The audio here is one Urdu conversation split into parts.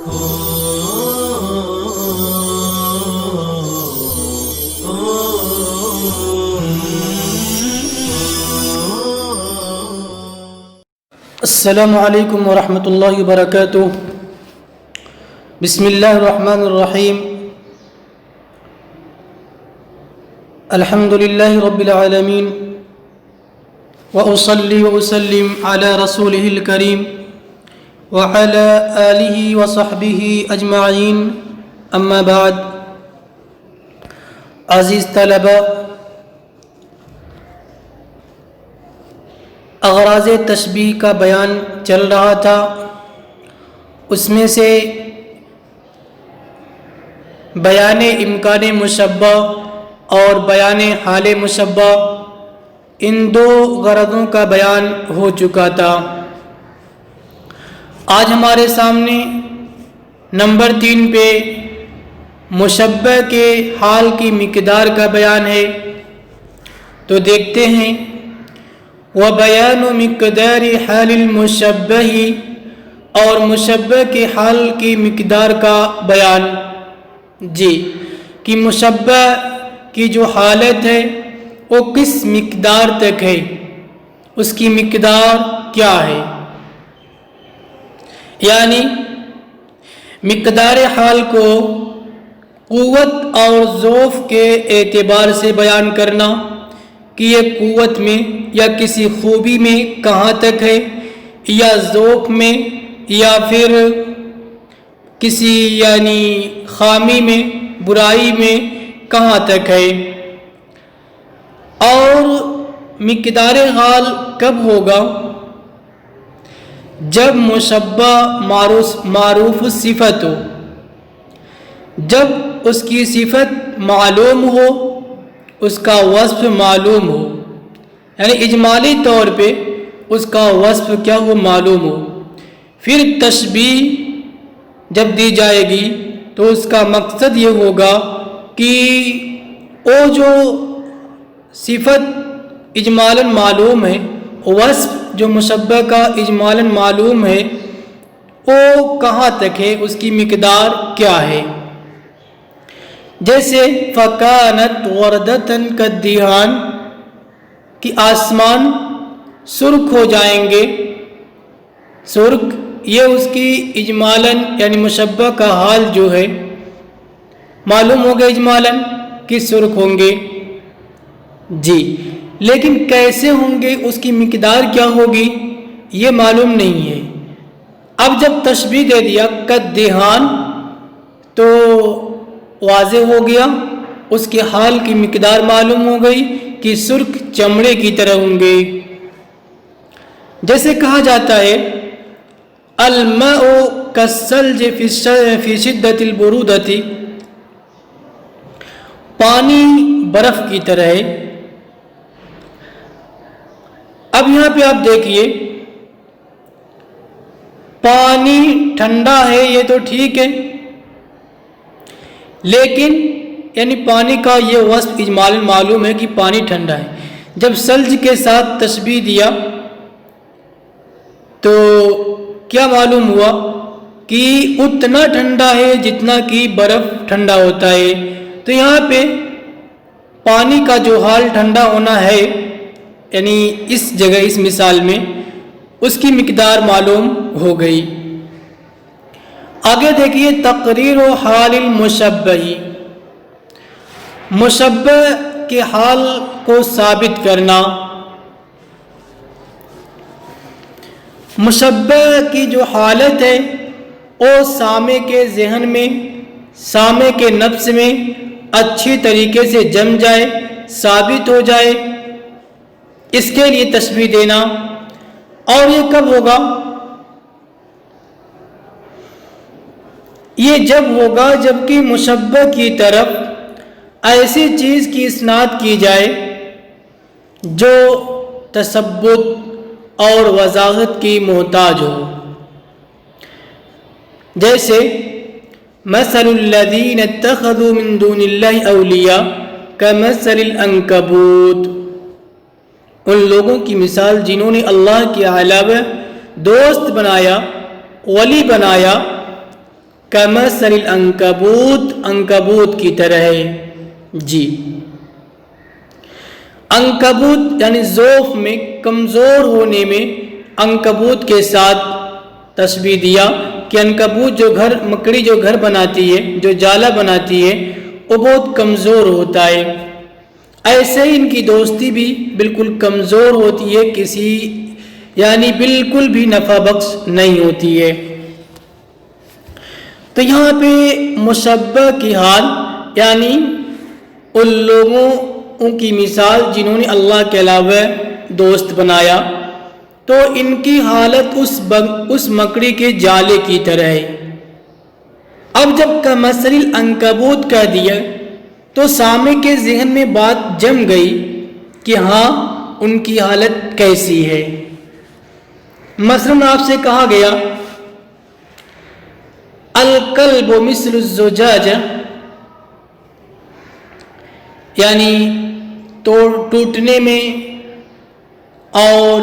السلام علیکم ورحمۃ اللہ وبرکاتہ۔ بسم اللہ الرحمن الرحیم۔ الحمد للہ رب العالمین، وأصلی وأسلم علی رسولہ الکریم وعلی آلہ وصحبہ اجمعین، اما بعد۔ عزیز طلبہ، اغراض تشبیہ کا بیان چل رہا تھا، اس میں سے بیان امکان مشبہ اور بیان حال مشبہ، ان دو غرضوں کا بیان ہو چکا تھا۔ آج ہمارے سامنے نمبر 3 پہ مشبہ کے حال کی مقدار کا بیان ہے، تو دیکھتے ہیں۔ وَبَيَانُ مِقْدَارِ حَالِ الْمُشَبَّهِ، اور مشبہ کے حال کی مقدار کا بیان، کہ مشبہ کی جو حالت ہے وہ کس مقدار تک ہے، اس کی مقدار کیا ہے، یعنی مقدار حال کو قوت اور ضعف کے اعتبار سے بیان کرنا کہ یہ قوت میں یا کسی خوبی میں کہاں تک ہے، یا ذوق میں، یا پھر کسی یعنی خامی میں، برائی میں کہاں تک ہے۔ اور مقدار حال کب ہوگا؟ جب مشبہ معروف صفت ہو، جب اس کی صفت معلوم ہو، اس کا وصف معلوم ہو، یعنی اجمالی طور پہ اس کا وصف کیا ہو، معلوم ہو۔ پھر تشبیہ جب دی جائے گی تو اس کا مقصد یہ ہوگا کہ وہ جو صفت اجمالاً معلوم ہے، وصف جو مشبہ کا اجمالاً معلوم ہے، وہ کہاں تک ہے، اس کی مقدار کیا ہے۔ جیسے فَكَانَتْ وَرْدَةً كَالدِّهَانِ، کہ آسمان سرخ ہو جائیں گے۔ سرخ یہ اس کی اجمالاً یعنی مشبہ کا حال جو ہے معلوم ہوگا اجمالاً کہ سرخ ہوں گے، لیکن کیسے ہوں گے، اس کی مقدار کیا ہوگی، یہ معلوم نہیں ہے۔ اب جب تشبیہ دے دیا کالدہان تو واضح ہو گیا، اس کے حال کی مقدار معلوم ہو گئی کہ سرخ چمڑے کی طرح ہوں گے۔ جیسے کہا جاتا ہے الماء کالثلج فی شدۃ البرودۃ، پانی برف کی طرح ہے۔ اب یہاں پہ آپ دیکھیے، پانی ٹھنڈا ہے یہ تو ٹھیک ہے، لیکن یعنی پانی کا یہ وصف اجمالاً معلوم ہے کہ پانی ٹھنڈا ہے۔ جب ثلج کے ساتھ تشبیہ دیا تو کیا معلوم ہوا کہ اتنا ٹھنڈا ہے جتنا کہ برف ٹھنڈا ہوتا ہے۔ تو یہاں پہ پانی کا جو حال ٹھنڈا ہونا ہے، یعنی اس جگہ اس مثال میں اس کی مقدار معلوم ہو گئی۔ آگے دیکھیے تقریر و حال المشبہ، مشبہ کے حال کو ثابت کرنا۔ مشبہ کی جو حالت ہے وہ سامع کے ذہن میں، سامع کے نفس میں اچھی طریقے سے جم جائے، ثابت ہو جائے، اس کے لیے تشبیہ دینا۔ اور یہ کب ہوگا؟ یہ جب ہوگا جبکہ مشبہ کی طرف ایسی چیز کی اسناد کی جائے جو تثبت اور وضاحت کی محتاج ہو۔ جیسے مثل الذین اتخذوا من دون اللہ اولیاء کمثل العنکبوت، ان لوگوں کی مثال جنہوں نے اللہ کے علاوہ دوست بنایا، ولی بنایا، کمثل العنکبوت، عنکبوت کی طرح ہے۔ جی، عنکبوت یعنی ضعف میں، کمزور ہونے میں عنکبوت کے ساتھ تشبیہ دیا کہ عنکبوت جو گھر، مکڑی جو گھر بناتی ہے، جو جالا بناتی ہے، وہ بہت کمزور ہوتا ہے۔ ایسے ہی ان کی دوستی بھی بالکل کمزور ہوتی ہے، کسی یعنی بالکل بھی نفع بخش نہیں ہوتی ہے۔ تو یہاں پہ مشبہ کی حال یعنی ان لوگوں کی مثال جنہوں نے اللہ کے علاوہ دوست بنایا، تو ان کی حالت اس مکڑی کے جالے کی طرح ہے۔ اب جب کمثل العنکبوت کہہ دیا تو سامع کے ذہن میں بات جم گئی کہ ہاں ان کی حالت کیسی ہے۔ مثلاً آپ سے کہا گیا الکلب مثل الزجاجہ، یعنی ٹوٹنے میں اور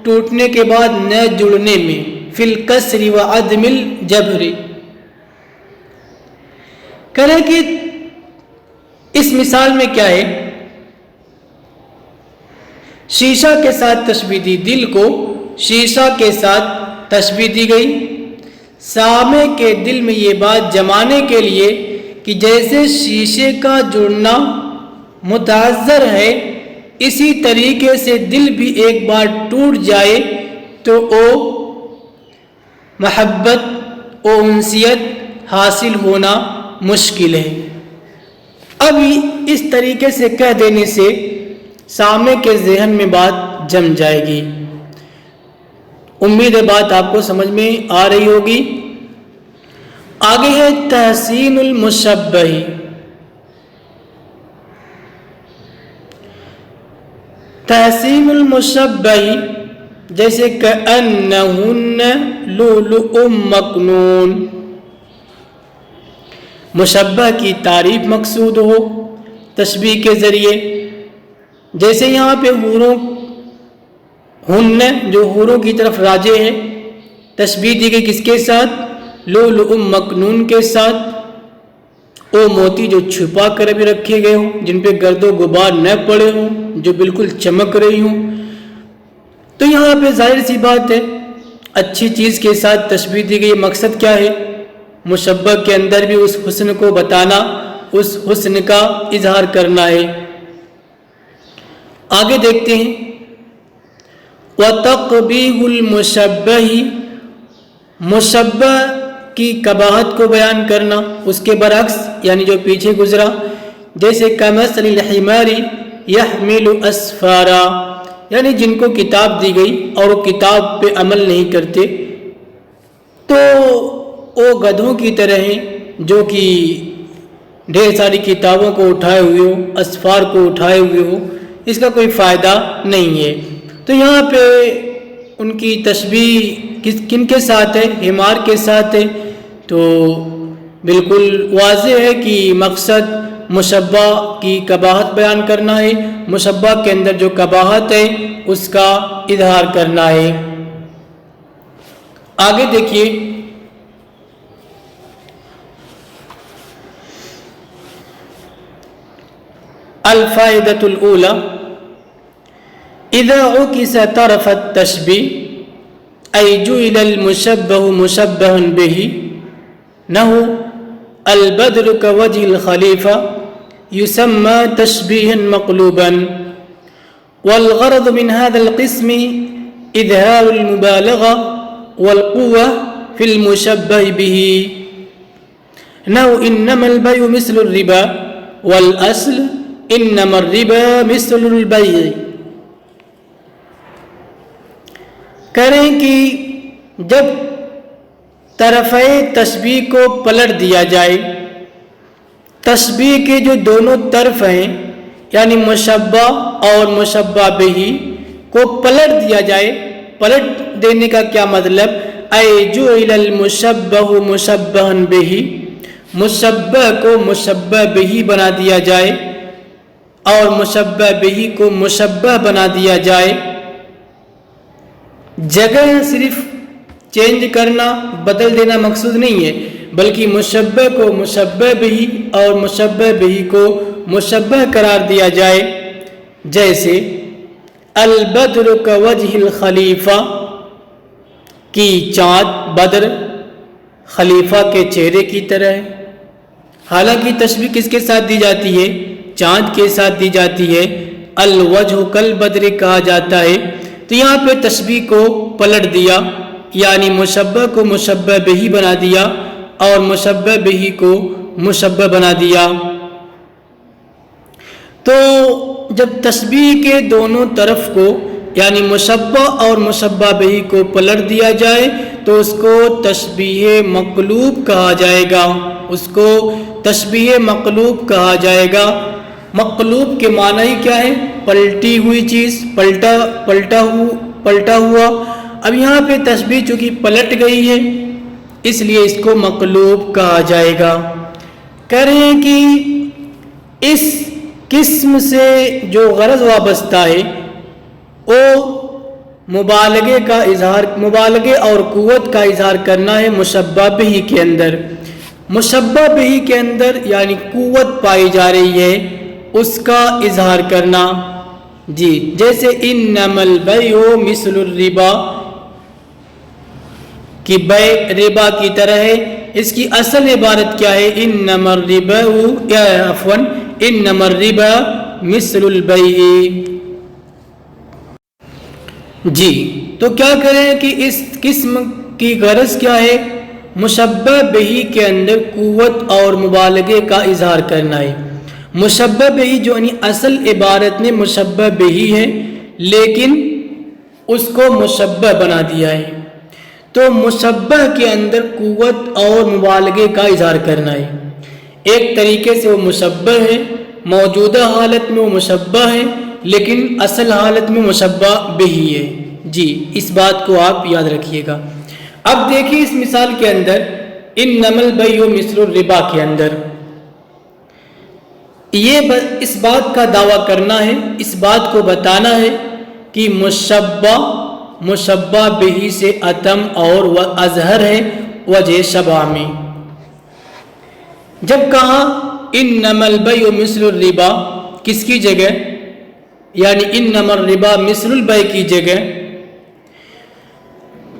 ٹوٹنے کے بعد نہ جڑنے میں، فی الکسر وعدم الجبر، کرے کہ اس مثال میں کیا ہے؟ شیشہ کے ساتھ تشبیہ دی، دل کو شیشہ کے ساتھ تشبیہ دی گئی سامع کے دل میں یہ بات جمانے کے لیے کہ جیسے شیشے کا جڑنا متعذر ہے، اسی طریقے سے دل بھی ایک بار ٹوٹ جائے تو وہ محبت و انسیت حاصل ہونا مشکل ہے۔ اب اس طریقے سے کہہ دینے سے سامع کے ذہن میں بات جم جائے گی۔ امید ہے بات آپ کو سمجھ میں آ رہی ہوگی۔ آگے ہے تحسین المشبہ۔ تحسین المشبہ جیسے کأنہن لؤلؤ مکنون، مشبہ کی تعریف مقصود ہو تشبیہ کے ذریعے، جیسے یہاں پہ حوروں، ہن جو حوروں کی طرف راجع ہے، تشبیہ دی گئی کس کے ساتھ؟ لؤلؤ مکنون کے ساتھ، وہ موتی جو چھپا کر بھی رکھے گئے ہوں، جن پہ گرد و غبار نہ پڑے ہوں، جو بالکل چمک رہی ہوں۔ تو یہاں پہ ظاہر سی بات ہے اچھی چیز کے ساتھ تشبیہ دی گئی، مقصد کیا ہے؟ مشبہ کے اندر بھی اس حسن کو بتانا، اس حسن کا اظہار کرنا ہے۔ آگے دیکھتے ہیں وَتَقْبِيحُ الْمُشَبَّهِ، مشبہ کی قباحت کو بیان کرنا، اس کے برعکس یعنی جو پیچھے گزرا، جیسے کَمَثَلِ الْحِمَارِ يَحْمِلُ أَسْفَارًا، یعنی جن کو کتاب دی گئی اور وہ کتاب پہ عمل نہیں کرتے، تو وہ گدھوں کی طرح ہیں جو کہ ڈھیر ساری کتابوں کو اٹھائے ہوئے ہو، اسفار کو اٹھائے ہوئے ہو، اس کا کوئی فائدہ نہیں ہے۔ تو یہاں پہ ان کی تشبیہ کن کے ساتھ ہے؟ حمار کے ساتھ ہے۔ تو بالکل واضح ہے کہ مقصد مشبہ کی قباحت بیان کرنا ہے، مشبہ کے اندر جو قباحت ہے اس کا اظہار کرنا ہے۔ آگے دیکھیے الفائدۃ الاولی اذا عکس طرف التشبیہ ای جعل المشبہ مشبہا بہ نحو البدر كوجه الخلیفہ يسمى تشبیہا مقلوبا، والغرض من هذا القسم اظہار المبالغہ والقوة في المشبہ به، نحو انما البیع مثل الربا والاصل انما الربا مثل البیع۔ کریں کہ جب طرفِ تشبیہ کو پلٹ دیا جائے، تشبیہ کے جو دونوں طرف ہیں یعنی مشبہ اور مشبہ بہ کو پلٹ دیا جائے، پلٹ دینے کا کیا مطلب؟ اے جعل المشبہ مشبہا بہ، مشبہ کو مشبہ بہ بنا دیا جائے اور مشبہ بہ کو مشبہ بنا دیا جائے۔ جگہ صرف چینج کرنا، بدل دینا مقصود نہیں ہے، بلکہ مشبہ کو مشبہ بہی اور مشبہ بہی کو مشبہ قرار دیا جائے، جیسے البدر کوجہ الخلیفہ کی چاند بدر خلیفہ کے چہرے کی طرح ہے۔ حالانکہ تشبیہ کس کے ساتھ دی جاتی ہے؟ چاند کے ساتھ دی جاتی ہے۔ الوجہ کالبدر کہا جاتا ہے، تو یہاں پہ تشبیہ کو پلٹ دیا، یعنی مشبہ کو مشبہ بہی بنا دیا اور مشبہ بہی کو مشبہ بنا دیا۔ تو جب تشبیہ کے دونوں طرف کو یعنی مشبہ اور مشبہ بہی کو پلٹ دیا جائے تو اس کو تشبیہ مقلوب کہا جائے گا، اس کو تشبیہ مقلوب کہا جائے گا۔ مقلوب کے معنی ہی کیا ہے؟ پلٹی ہوئی چیز، پلٹا ہوا۔ اب یہاں پہ تشبیہ چونکہ پلٹ گئی ہے اس لیے اس کو مقلوب کہا جائے گا۔ کہہ رہے ہیں کہ اس قسم سے جو غرض وابستہ ہے وہ مبالغے اور قوت کا اظہار کرنا ہے مشبہ بہی کے اندر۔ مشبہ بہی کے اندر یعنی قوت پائی جا رہی ہے، اس کا اظہار کرنا۔ جی جیسے انما البیع مثل الربا، کہ بیع ربا کی طرح ہے۔ اس کی اصل عبارت کیا ہے؟ انما الربا مثل البیع۔ جی تو کیا کریں کہ اس قسم کی غرض کیا ہے؟ مشبہ بہی کے اندر قوت اور مبالغے کا اظہار کرنا ہے۔ مشبہ بہی جو یعنی اصل عبارت میں مشبہ بہی ہے لیکن اس کو مشبہ بنا دیا ہے، تو مشبہ کے اندر قوت اور مبالغے کا اظہار کرنا ہے۔ ایک طریقے سے وہ مشبہ ہے، موجودہ حالت میں وہ مشبہ ہے لیکن اصل حالت میں مشبہ بہی ہے۔ جی اس بات کو آپ یاد رکھیے گا۔ اب دیکھیے اس مثال کے اندر انما البیع مثل الربا کے اندر یہ اس بات کا دعویٰ کرنا ہے، اس بات کو بتانا ہے کہ مشبہ بہی سے اتم اور اظہر ہے وجہ شبہ میں۔ جب کہا انما البیع مثل الربا کس کی جگہ؟ یعنی انما الربا مثل البیع کی جگہ۔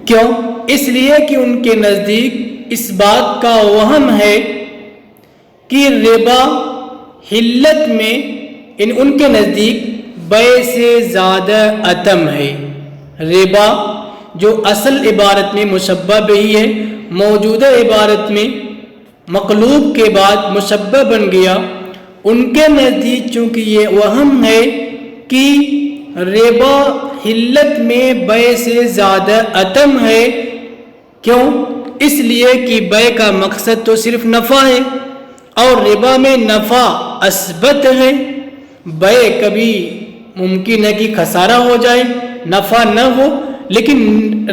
کیوں؟ اس لیے کہ ان کے نزدیک اس بات کا وہم ہے کہ ربا حلت میں ان کے نزدیک بیع سے زیادہ اتم ہے۔ ربا جو اصل عبارت میں مشبہ بہی ہے، موجودہ عبارت میں مقلوب کے بعد مشبہ بن گیا، ان کے نزدیک چونکہ یہ وہم ہے کہ ربا حلت میں بیع سے زیادہ اتم ہے۔ کیوں؟ اس لیے کہ بیع کا مقصد تو صرف نفع ہے اور ربا میں نفع اثبت ہے۔ بیع کبھی ممکن ہے کہ خسارہ ہو جائے، نفع نہ ہو، لیکن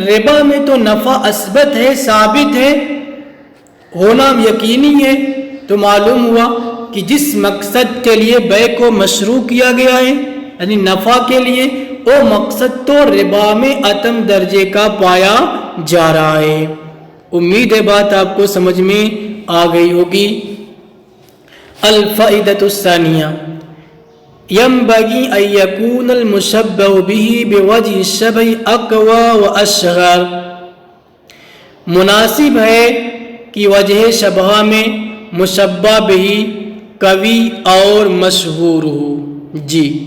ربا میں تو نفع اثبت ہے، ثابت ہے، ہونا یقینی ہے۔ تو معلوم ہوا کہ جس مقصد کے لیے بیع کو مشروع کیا گیا ہے یعنی نفع کے لیے، وہ مقصد تو ربا میں اتم درجے کا پایا جا رہا ہے۔ امید ہے بات آپ کو سمجھ میں آ گئی ہوگی۔ الفائدۃ الثانیہ ينبغي أن يكون المشبه به بوجه الشبه أقوى وأشهر، مناسب ہے کہ وجہ شبہ میں مشبہ بہی قوی اور مشہور ہو۔ جی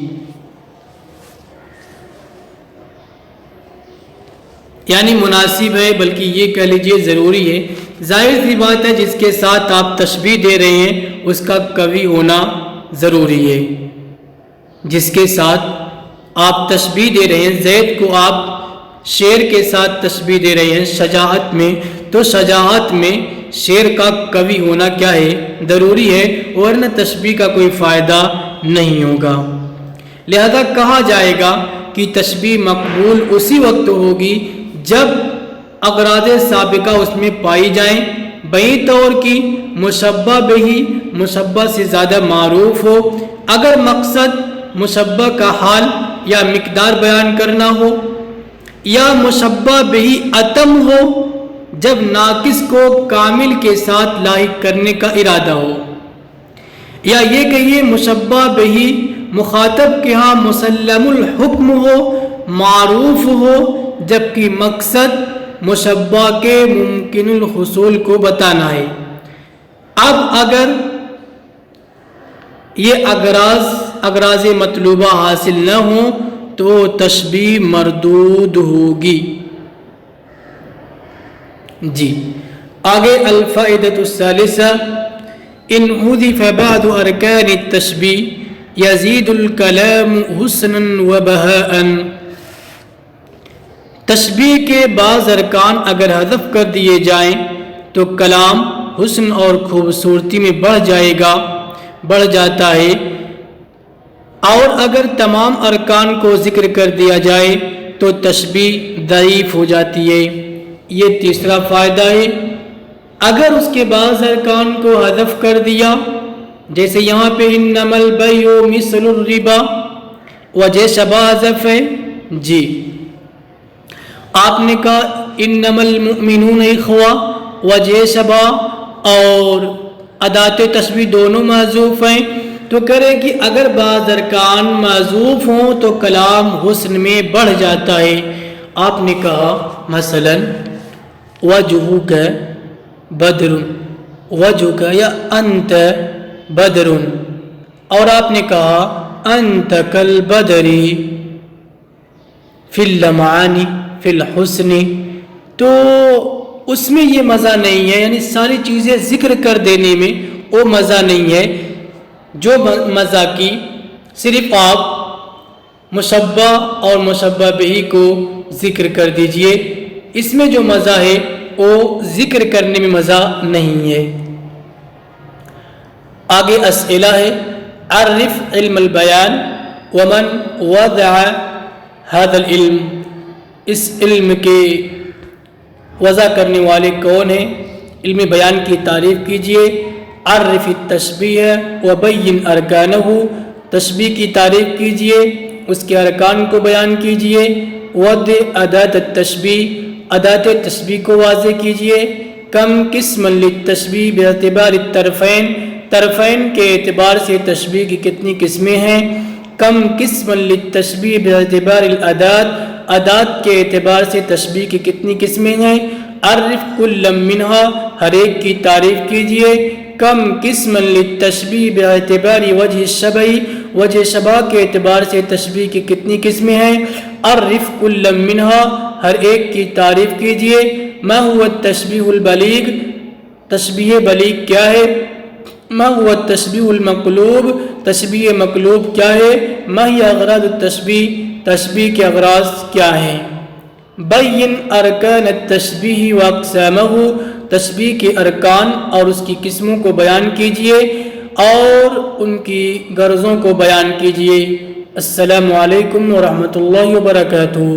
یعنی مناسب ہے، بلکہ یہ کہہ لیجئے ضروری ہے۔ ظاہر سی بات ہے جس کے ساتھ آپ تشبیہ دے رہے ہیں اس کا قوی ہونا ضروری ہے۔ جس کے ساتھ آپ تشبیہ دے رہے ہیں، زید کو آپ شیر کے ساتھ تشبیہ دے رہے ہیں شجاعت میں، تو شجاعت میں شیر کا قوی ہونا کیا ہے؟ ضروری ہے، ورنہ تشبیہ کا کوئی فائدہ نہیں ہوگا۔ لہذا کہا جائے گا کہ تشبیہ مقبول اسی وقت ہوگی جب اغراض سابقہ اس میں پائی جائیں، بئی طور کی مشبہ بہی مشبہ سے زیادہ معروف ہو۔ اگر مقصد مشبہ کا حال یا مقدار بیان کرنا ہو، یا مشبہ بہی اتم ہو، جب ناقص کو کامل کے ساتھ لاحق کرنے کا ارادہ ہو، یا یہ کہیے مشبہ بہی مخاطب کے ہاں مسلم الحکم ہو، معروف ہو، جبکہ مقصد مشبہ کے ممکن الحصول کو بتانا ہے۔ اب اگر یہ اغراض مطلوبہ حاصل نہ ہوں تو تشبیہ مردود ہوگی۔ جی آگے الفائدۃ الثالثہ ان حذف بعض ارکان التشبیہ یزید الکلام حسنا و بہاء، تشبیہ کے بعض ارکان اگر حذف کر دیے جائیں تو کلام حسن اور خوبصورتی میں بڑھ جاتا ہے، اور اگر تمام ارکان کو ذکر کر دیا جائے تو تشبیہ ضعیف ہو جاتی ہے۔ یہ تیسرا فائدہ ہے، اگر اس کے بعض ارکان کو حذف کر دیا، جیسے یہاں پہ انما البیع مثل الربا، وجہ شبہ حذف ہے۔ جی آپ نے کہا انما المؤمنون اخوہ، وجہ شبہ اور ادات تشبیہ دونوں محذوف ہیں، تو کریں کہ اگر بعض ارکان محذوف ہوں تو کلام حسن میں بڑھ جاتا ہے۔ آپ نے کہا مثلا وجہک بدر، وجہک یا انت بدر، اور آپ نے کہا انت کالبدر فی اللمعان فی الحسن، تو اس میں یہ مزہ نہیں ہے، یعنی ساری چیزیں ذکر کر دینے میں وہ مزہ نہیں ہے جو مزہ کی صرف آپ مشبہ اور مشبہ بہی کو ذکر کر دیجئے، اس میں جو مزہ ہے وہ ذکر کرنے میں مزہ نہیں ہے۔ آگے اسئلہ ہے، عرف علم البیان ومن وضع هذا العلم، اس علم کے وضع کرنے والے کون ہیں؟ علم بیان کی تعریف کیجئے۔ عرف التشبیہ وبین ارکانہ، تشبیہ کی تعریف کیجئے، اس کے ارکان کو بیان کیجئے۔ وضع ادات التشبیہ، ادات تشبیہ کو واضح کیجئے۔ کم قسم للتشبیہ باعتبار الطرفین، طرفین کے اعتبار سے تشبیہ کی کتنی قسمیں ہیں۔ کم قسم للتشبیہ باعتبار الادات، ادات کے اعتبار سے تشبیہ کی کتنی قسمیں ہیں۔ عرف کل منہا، ہر ایک کی تعریف کیجئے۔ کم قسم للتشبیہ باعتبار وجہ الشبہ، وجہ شبہ کے اعتبار سے تشبیہ کی کتنی قسمیں ہیں۔ عرف کل منہا، ہر ایک کی تعریف کیجئے۔ ما هو التشبیہ البلیغ، تشبیہ بلیغ کیا ہے؟ ما هو التشبیہ المقلوب، تشبیہ مقلوب کیا ہے؟ ما ہی اغراض التشبیہ، تشبیہ کے اغراض کیا ہیں؟ بین ارکان التشبیہ واقسامہ، تشبیہ کے ارکان اور اس کی قسموں کو بیان کیجئے اور ان کی غرضوں کو بیان کیجئے۔ السلام علیکم ورحمۃ اللہ وبرکاتہ۔